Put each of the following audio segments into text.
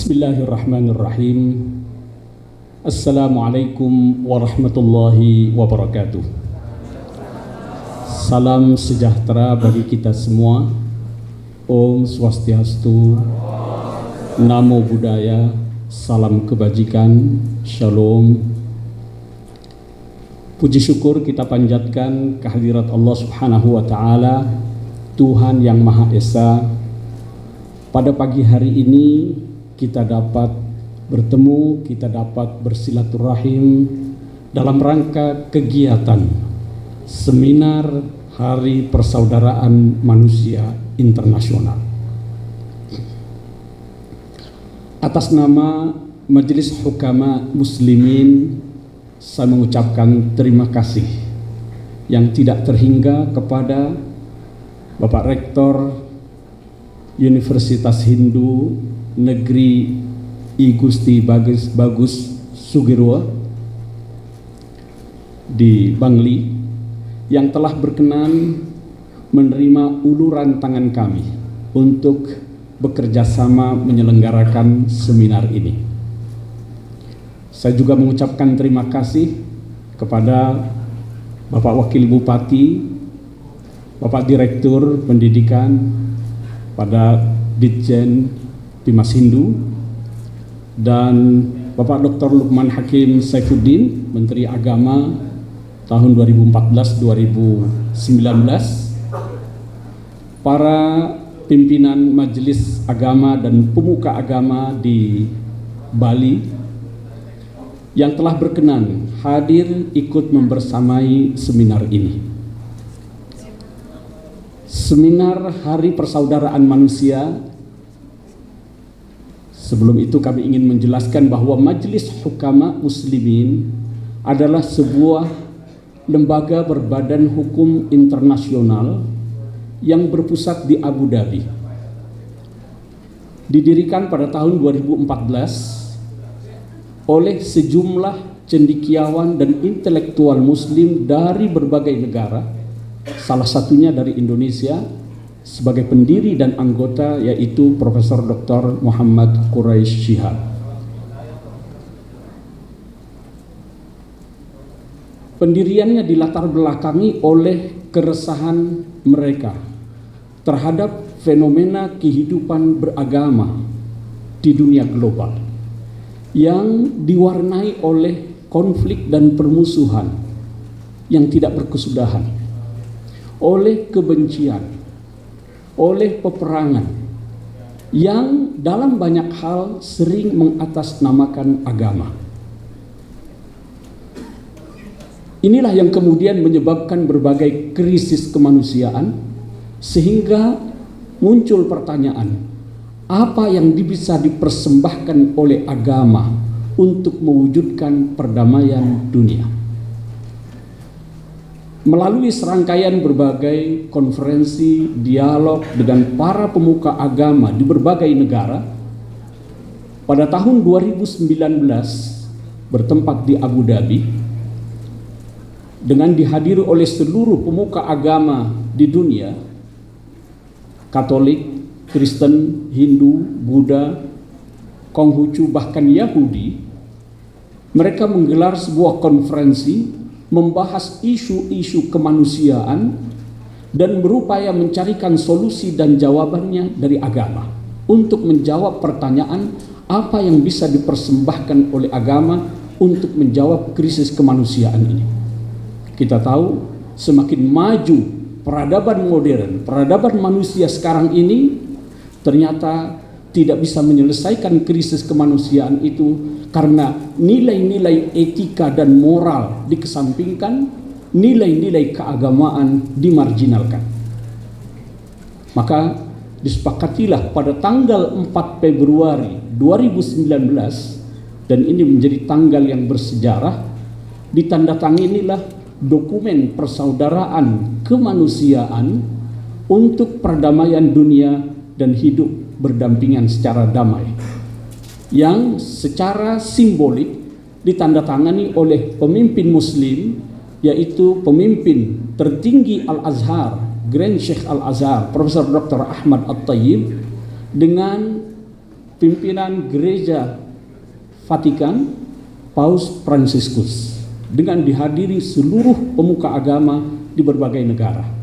Bismillahirrahmanirrahim. Assalamualaikum warahmatullahi wabarakatuh. Salam sejahtera bagi kita semua. Om Swastiastu, Namo Buddhaya, salam kebajikan, Shalom. Puji syukur kita panjatkan kehadirat Allah Subhanahu wa Ta'ala, Tuhan yang Maha Esa. Pada pagi hari ini kita dapat bertemu, kita dapat bersilaturahim dalam rangka kegiatan Seminar Hari Persaudaraan Manusia Internasional. Atas nama Majelis Hukama Muslimin, saya mengucapkan terima kasih yang tidak terhingga kepada Bapak Rektor Universitas Hindu Negeri I Gusti Bagus Sugirwa di Bangli yang telah berkenan menerima uluran tangan kami untuk bekerja sama menyelenggarakan seminar ini. Saya juga mengucapkan terima kasih kepada Bapak Wakil Bupati, Bapak Direktur Pendidikan, pada Ditjen Pimas Hindu, dan Bapak Dr. Lukman Hakim Saifuddin, Menteri Agama tahun 2014-2019, para pimpinan Majelis Agama dan pemuka agama di Bali yang telah berkenan hadir ikut membersamai seminar ini. Seminar Hari Persaudaraan Manusia. Sebelum itu kami ingin menjelaskan bahwa Majelis Hukama Muslimin adalah sebuah lembaga berbadan hukum internasional yang berpusat di Abu Dhabi. Didirikan pada tahun 2014 oleh sejumlah cendekiawan dan intelektual muslim dari berbagai negara, salah satunya dari Indonesia. Sebagai pendiri dan anggota yaitu Profesor Dr. Muhammad Quraisy Shihab. Pendiriannya dilatar belakangi oleh keresahan mereka terhadap fenomena kehidupan beragama di dunia global yang diwarnai oleh konflik dan permusuhan yang tidak berkesudahan, oleh kebencian, oleh peperangan yang dalam banyak hal sering mengatasnamakan agama. Inilah yang kemudian menyebabkan berbagai krisis kemanusiaan, sehingga muncul pertanyaan, apa yang bisa dipersembahkan oleh agama untuk mewujudkan perdamaian dunia? Melalui serangkaian berbagai konferensi, dialog dengan para pemuka agama di berbagai negara, pada tahun 2019 bertempat di Abu Dhabi, dengan dihadiri oleh seluruh pemuka agama di dunia, Katolik, Kristen, Hindu, Buddha, Konghucu, bahkan Yahudi, mereka menggelar sebuah konferensi membahas isu-isu kemanusiaan dan berupaya mencarikan solusi dan jawabannya dari agama untuk menjawab pertanyaan apa yang bisa dipersembahkan oleh agama untuk menjawab krisis kemanusiaan ini. Kita tahu semakin maju peradaban modern, peradaban manusia sekarang ini ternyata tidak bisa menyelesaikan krisis kemanusiaan itu karena nilai-nilai etika dan moral dikesampingkan, nilai-nilai keagamaan dimarginalkan. Maka disepakatilah pada tanggal 4 Februari 2019, dan ini menjadi tanggal yang bersejarah, ditandatanginilah dokumen persaudaraan kemanusiaan untuk perdamaian dunia dan hidup berdampingan secara damai, yang secara simbolik ditandatangani oleh pemimpin muslim, yaitu pemimpin tertinggi Al-Azhar, Grand Sheikh Al-Azhar, Profesor Dr. Ahmad At-Tayyib, dengan pimpinan Gereja Vatikan, Paus Fransiskus, dengan dihadiri seluruh pemuka agama di berbagai negara.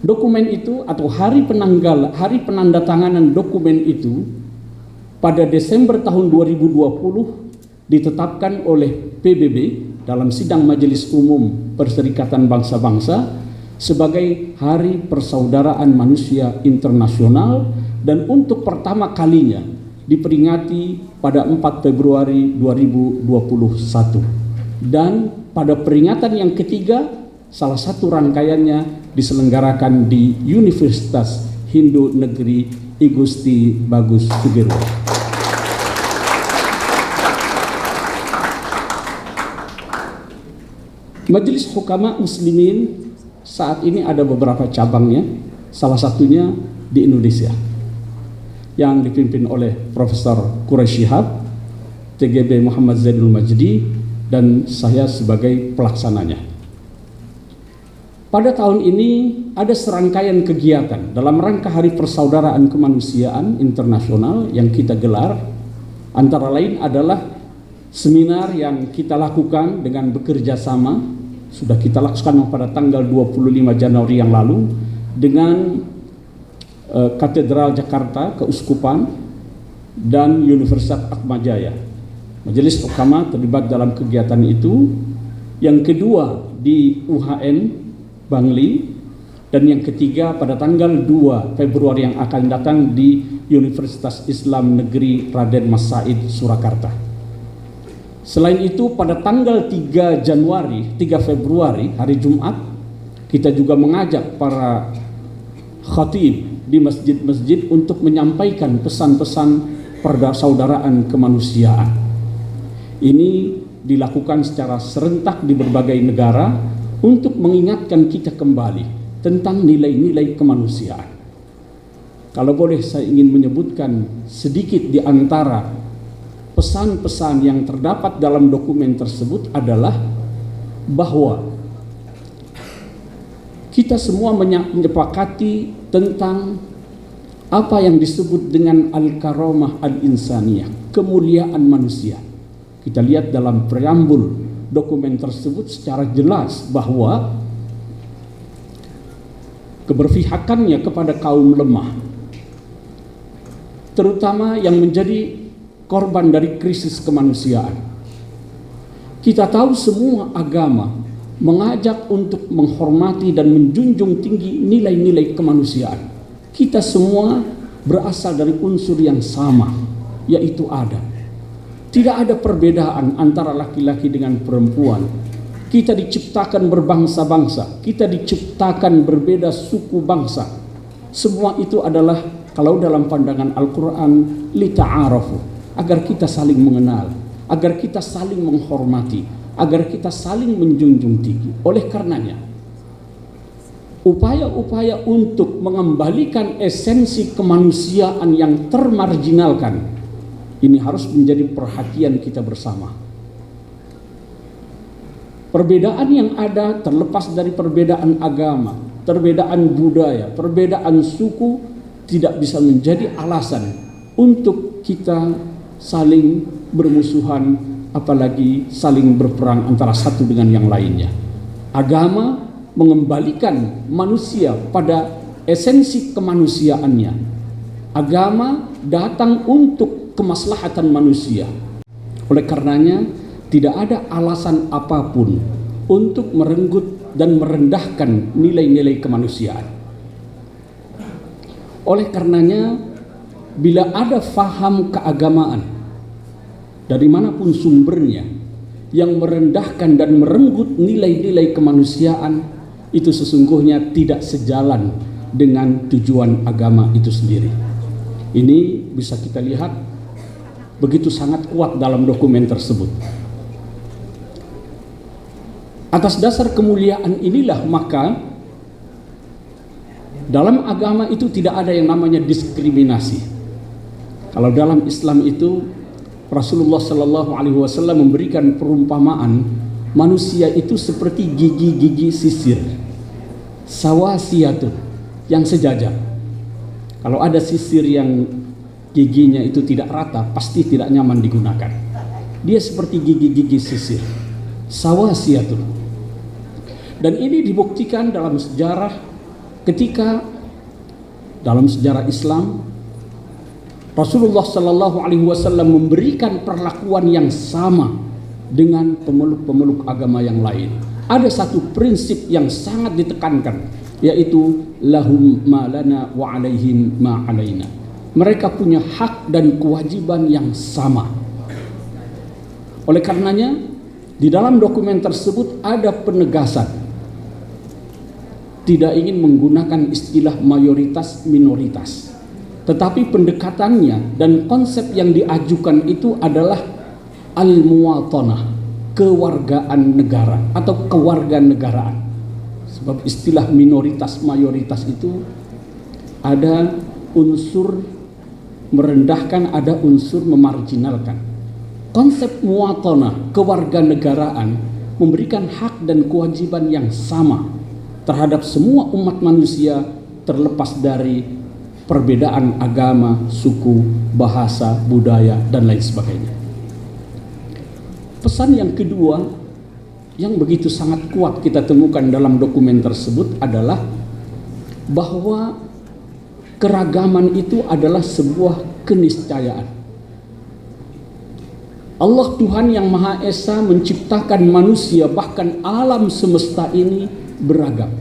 Dokumen itu atau hari penandatanganan dokumen itu pada Desember tahun 2020 ditetapkan oleh PBB dalam sidang Majelis Umum Perserikatan Bangsa-Bangsa sebagai Hari Persaudaraan Manusia Internasional, dan untuk pertama kalinya diperingati pada 4 Februari 2021. Dan pada peringatan yang ketiga, salah satu rangkaiannya diselenggarakan di Universitas Hindu Negeri I Gusti Bagus Sugierwo. Majelis Hukama Muslimin saat ini ada beberapa cabangnya, salah satunya di Indonesia, yang dipimpin oleh Profesor Quraish Shihab, TGB Muhammad Zainul Majdi, dan saya sebagai pelaksananya. Pada tahun ini ada serangkaian kegiatan dalam rangka Hari Persaudaraan Kemanusiaan Internasional yang kita gelar. Antara lain adalah seminar yang kita lakukan dengan bekerja sama, sudah kita lakukan pada tanggal 25 Januari yang lalu dengan Katedral Jakarta Keuskupan dan Universitas Atmajaya. Majelis Hukama terlibat dalam kegiatan itu. Yang kedua di UHN Bangli, dan yang ketiga pada tanggal 2 Februari yang akan datang di Universitas Islam Negeri Raden Mas Said Surakarta. Selain itu pada tanggal 3 Februari hari Jumat, kita juga mengajak para khatib di masjid-masjid untuk menyampaikan pesan-pesan persaudaraan kemanusiaan. Ini dilakukan secara serentak di berbagai negara untuk mengingatkan kita kembali tentang nilai-nilai kemanusiaan. Kalau boleh saya ingin menyebutkan sedikit di antara pesan-pesan yang terdapat dalam dokumen tersebut adalah bahwa kita semua menyepakati tentang apa yang disebut dengan al-karamah al-insaniyah, kemuliaan manusia. Kita lihat dalam preambul dokumen tersebut secara jelas bahwa keberpihakannya kepada kaum lemah, terutama yang menjadi korban dari krisis kemanusiaan. Kita tahu semua agama mengajak untuk menghormati dan menjunjung tinggi nilai-nilai kemanusiaan. Kita semua berasal dari unsur yang sama, yaitu Adam. Tidak ada perbedaan antara laki-laki dengan perempuan. Kita diciptakan berbangsa-bangsa, kita diciptakan berbeda suku bangsa. Semua itu adalah, kalau dalam pandangan Al-Quran, lita'arafu, agar kita saling mengenal, agar kita saling menghormati, agar kita saling menjunjung tinggi. Oleh karenanya, upaya-upaya untuk mengembalikan esensi kemanusiaan yang termarginalkan ini harus menjadi perhatian kita bersama. Perbedaan yang ada terlepas dari perbedaan agama, perbedaan budaya, perbedaan suku tidak bisa menjadi alasan untuk kita saling bermusuhan, apalagi saling berperang antara satu dengan yang lainnya. Agama mengembalikan manusia pada esensi kemanusiaannya. Agama datang untuk kemaslahatan manusia. Oleh karenanya tidak ada alasan apapun untuk merenggut dan merendahkan nilai-nilai kemanusiaan. Oleh karenanya, bila ada faham keagamaan dari manapun sumbernya yang merendahkan dan merenggut nilai-nilai kemanusiaan, itu sesungguhnya tidak sejalan dengan tujuan agama itu sendiri. Ini bisa kita lihat begitu sangat kuat dalam dokumen tersebut. Atas dasar kemuliaan inilah maka dalam agama itu tidak ada yang namanya diskriminasi. Kalau dalam Islam itu Rasulullah Shallallahu Alaihi Wasallam memberikan perumpamaan manusia itu seperti gigi-gigi sisir, sawasiyatun, yang sejajar. Kalau ada sisir yang giginya itu tidak rata, pasti tidak nyaman digunakan. Dia seperti gigi-gigi sisir, sawasiyatun. Dan ini dibuktikan dalam sejarah, ketika dalam sejarah Islam Rasulullah Shallallahu Alaihi Wasallam memberikan perlakuan yang sama dengan pemeluk-pemeluk agama yang lain. Ada satu prinsip yang sangat ditekankan, yaitu lahum ma lana wa alaihim ma alaina. Mereka punya hak dan kewajiban yang sama. Oleh karenanya, di dalam dokumen tersebut ada penegasan, tidak ingin menggunakan istilah mayoritas minoritas. Tetapi pendekatannya dan konsep yang diajukan itu adalah al-muwatanah, kewargaan negara atau kewarganegaraan. Sebab istilah minoritas mayoritas itu ada unsur merendahkan, ada unsur memarginalkan. Konsep muwatanah, kewarganegaraan, memberikan hak dan kewajiban yang sama terhadap semua umat manusia terlepas dari perbedaan agama, suku, bahasa, budaya, dan lain sebagainya. Pesan yang kedua yang begitu sangat kuat kita temukan dalam dokumen tersebut adalah bahwa keragaman itu adalah sebuah keniscayaan. Allah Tuhan yang Maha Esa menciptakan manusia, bahkan alam semesta ini beragam.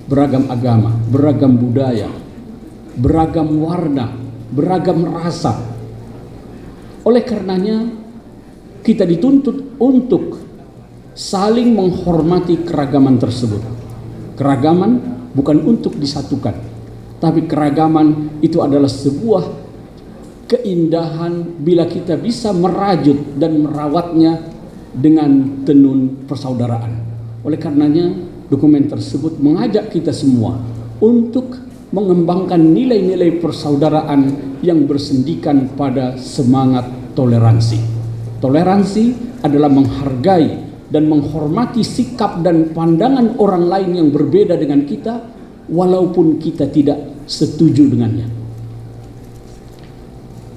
Beragam agama, beragam budaya, beragam warna, beragam rasa. Oleh karenanya kita dituntut untuk saling menghormati keragaman tersebut. Keragaman bukan untuk disatukan, tapi keragaman itu adalah sebuah keindahan bila kita bisa merajut dan merawatnya dengan tenun persaudaraan. Oleh karenanya dokumen tersebut mengajak kita semua untuk mengembangkan nilai-nilai persaudaraan yang bersendikan pada semangat toleransi. Toleransi adalah menghargai dan menghormati sikap dan pandangan orang lain yang berbeda dengan kita, walaupun kita tidak setuju dengannya.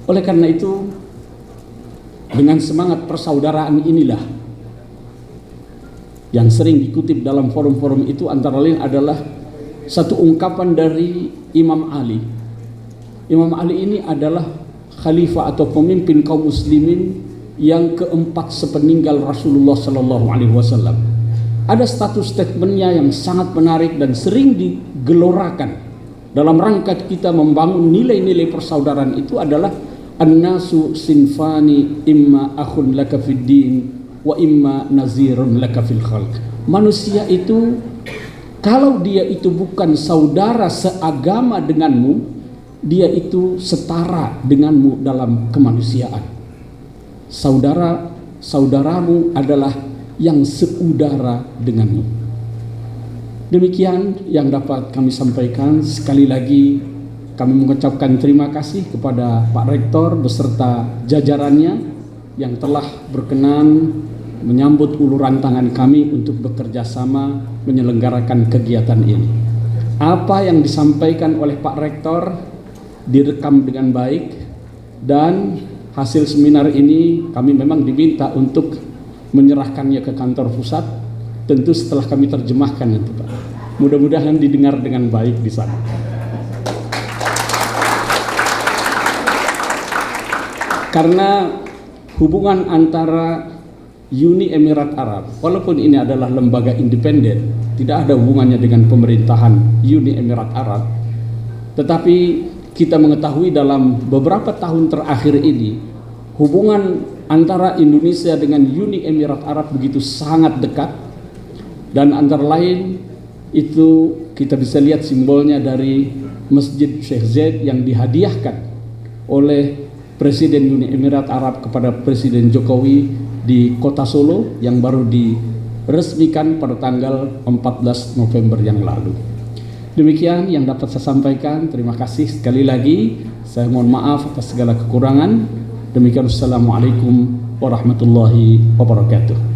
Oleh karena itu, dengan semangat persaudaraan inilah yang sering dikutip dalam forum-forum itu antara lain adalah satu ungkapan dari Imam Ali. Imam Ali ini adalah khalifah atau pemimpin kaum muslimin yang keempat sepeninggal Rasulullah Sallallahu Alaihi Wasallam. Ada status statementnya yang sangat menarik dan sering digelorakan dalam rangka kita membangun nilai-nilai persaudaraan itu adalah an-nasu sinfani imma akhun laka fid din wa imma nazirun laka fil khalq. Manusia itu kalau dia itu bukan saudara seagama denganmu, dia itu setara denganmu dalam kemanusiaan. Saudaramu adalah yang seudara denganmu. Demikian yang dapat kami sampaikan. Sekali lagi kami mengucapkan terima kasih kepada Pak Rektor beserta jajarannya yang telah berkenan menyambut uluran tangan kami untuk bekerja sama menyelenggarakan kegiatan ini. Apa yang disampaikan oleh Pak Rektor direkam dengan baik, dan hasil seminar ini kami memang diminta untuk menyerahkannya ke kantor pusat. Tentu setelah kami terjemahkan itu Pak. Mudah-mudahan didengar dengan baik di sana. Karena hubungan antara Uni Emirat Arab, walaupun ini adalah lembaga independen, tidak ada hubungannya dengan pemerintahan Uni Emirat Arab, tetapi kita mengetahui dalam beberapa tahun terakhir ini hubungan antara Indonesia dengan Uni Emirat Arab begitu sangat dekat, dan antara lain itu kita bisa lihat simbolnya dari Masjid Sheikh Zayed yang dihadiahkan oleh Presiden Uni Emirat Arab kepada Presiden Jokowi di Kota Solo yang baru diresmikan pada tanggal 14 November yang lalu. Demikian yang dapat saya sampaikan. Terima kasih sekali lagi. Saya mohon maaf atas segala kekurangan. Demikian, wassalamualaikum warahmatullahi wabarakatuh.